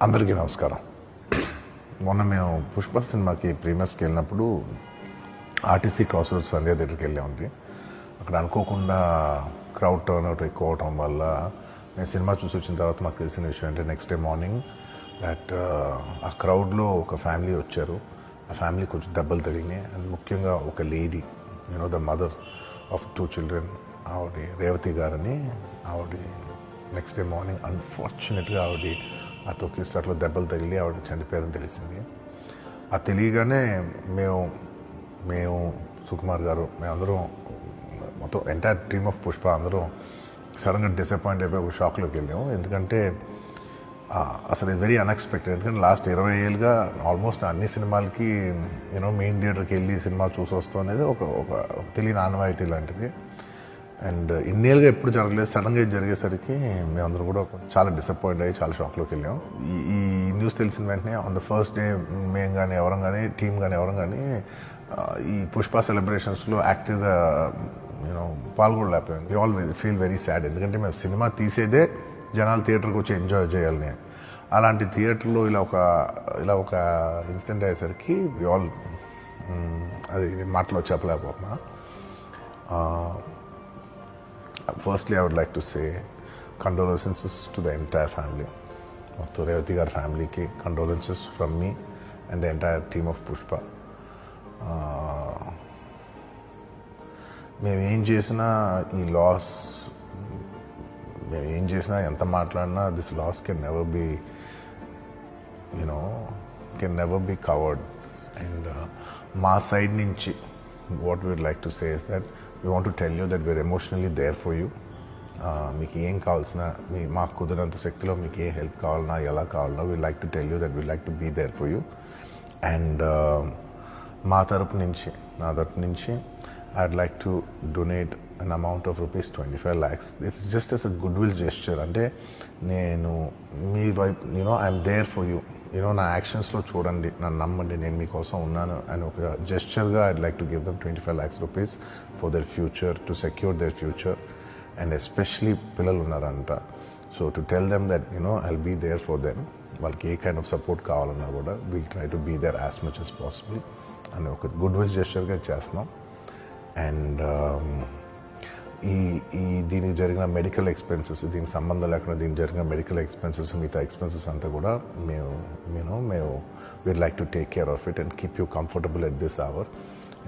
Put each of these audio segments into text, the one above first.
అందరికీ నమస్కారం. మొన్న మేము పుష్ప సినిమాకి ప్రీమియర్స్కి వెళ్ళినప్పుడు ఆర్టీసీ క్రాస్ రోడ్స్ సంధ్య దగ్గరికి వెళ్ళామండి. అక్కడ అనుకోకుండా క్రౌడ్ టర్న్అవుట్ ఎక్కువ అవటం వల్ల మేము సినిమా చూసి వచ్చిన తర్వాత మాకు తెలిసిన విషయం అంటే నెక్స్ట్ డే మార్నింగ్ దట్ ఆ క్రౌడ్లో ఒక ఫ్యామిలీ వచ్చారు. ఆ ఫ్యామిలీ కొంచెం దెబ్బలు తగిలినాయి. అండ్ ముఖ్యంగా ఒక lady, the mother of 2 children, ఆవిడ రేవతి గారని, ఆవిడ నెక్స్ట్ డే మార్నింగ్ అన్ఫార్చునేట్గా ఆవిడ ఆ తొక్కి స్లాట్లో దెబ్బలు తగిలి ఆవిడ చనిపోయారని తెలిసింది. అది తెలియగానే మేము సుకుమార్ గారు, మేమందరం మొత్తం ఎంటైర్ టీమ్ ఆఫ్ పుష్ప అందరం సడన్గా డిసప్పాయింట్ అయిపోయి ఒక షాక్లోకి వెళ్ళాము. ఎందుకంటే అసలు ఇట్స్ వెరీ అన్ఎక్స్పెక్టెడ్. ఎందుకంటే లాస్ట్ 20 ఏళ్ళుగా ఆల్మోస్ట్ అన్ని సినిమాలకి మెయిన్ థియేటర్కి వెళ్ళి సినిమా చూసి వస్తాం అనేది ఒక తెలియని ఆనవాయితీ లాంటిది. అండ్ ఇన్నేళ్ళుగా ఎప్పుడు జరగలేదు. సడన్గా ఇది జరిగేసరికి మేమందరం కూడా చాలా డిసప్పాయింట్ అయ్యి చాలా షాక్లోకి వెళ్ళాం. ఈ న్యూస్ తెలిసిన వెంటనే ఆన్ ద ఫస్ట్ డే మేము కానీ ఎవరం కానీ టీం కానీ ఎవరం కానీ ఈ పుష్ప సెలబ్రేషన్స్లో యాక్టివ్గా పాల్గొనలేకపోయాం. We all feel very sad. ఎందుకంటే మేము సినిమా తీసేదే జనాలు థియేటర్కి వచ్చి ఎంజాయ్ చేయాలని. అలాంటి థియేటర్లో ఇలా ఒక ఇన్సిడెంట్ అయ్యేసరికి వి ఆల్ అది మాటలో చెప్పలేకపోతున్నా. Firstly, I would like to say condolences to the entire family. To Revati Gar family ki condolences from me and the entire team of Pushpa. మేము ఏం చేసినా ఈ లాస్, మేము ఏం చేసినా ఎంత మాట్లాడినా this loss can never be covered. And మా సైడ్ నుంచి what we would like to say is that we want to tell you that we're emotionally there for you. మీకు ఏం కావాల్సిన, మాకు కుదిరినంత శక్తిలో మీకు ఏ హెల్ప్ కావాలన్నా ఎలా కావాలన్నా we like to tell you that we like to be there for you. And నా తరపు నుంచి I'd like to donate an amount of rupees 25 lakhs. This is just as a goodwill gesture. అంటే నేను మీ వైపు I'm there for you, నా యాక్షన్స్లో చూడండి, నన్ను నమ్మండి, నేను మీకోసం ఉన్నాను అని ఒక జెస్చర్గా I'd like to give them 25 lakhs rupees for their future, to secure their future. And especially పిల్లలు ఉన్నారంట. So to tell them that I'll be there for them. వాళ్ళకి ఏ కైండ్ ఆఫ్ సపోర్ట్ కావాలన్నా కూడా will try to be there as much as possible అని ఒక good will జెస్చర్గా చేస్తున్నాం. And దీనికి జరిగిన మెడికల్ ఎక్స్పెన్సెస్, దీనికి సంబంధం లేకుండా దీనికి జరిగిన మెడికల్ ఎక్స్పెన్సెస్, మిగతా ఎక్స్పెన్సెస్ అంతా కూడా మేము we'd like to take care of it and keep you comfortable at this hour.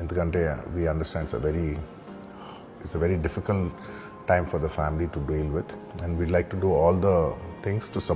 ఎందుకంటే we understand it's a very difficult time for the family to deal with, and we'd like to do all the things to support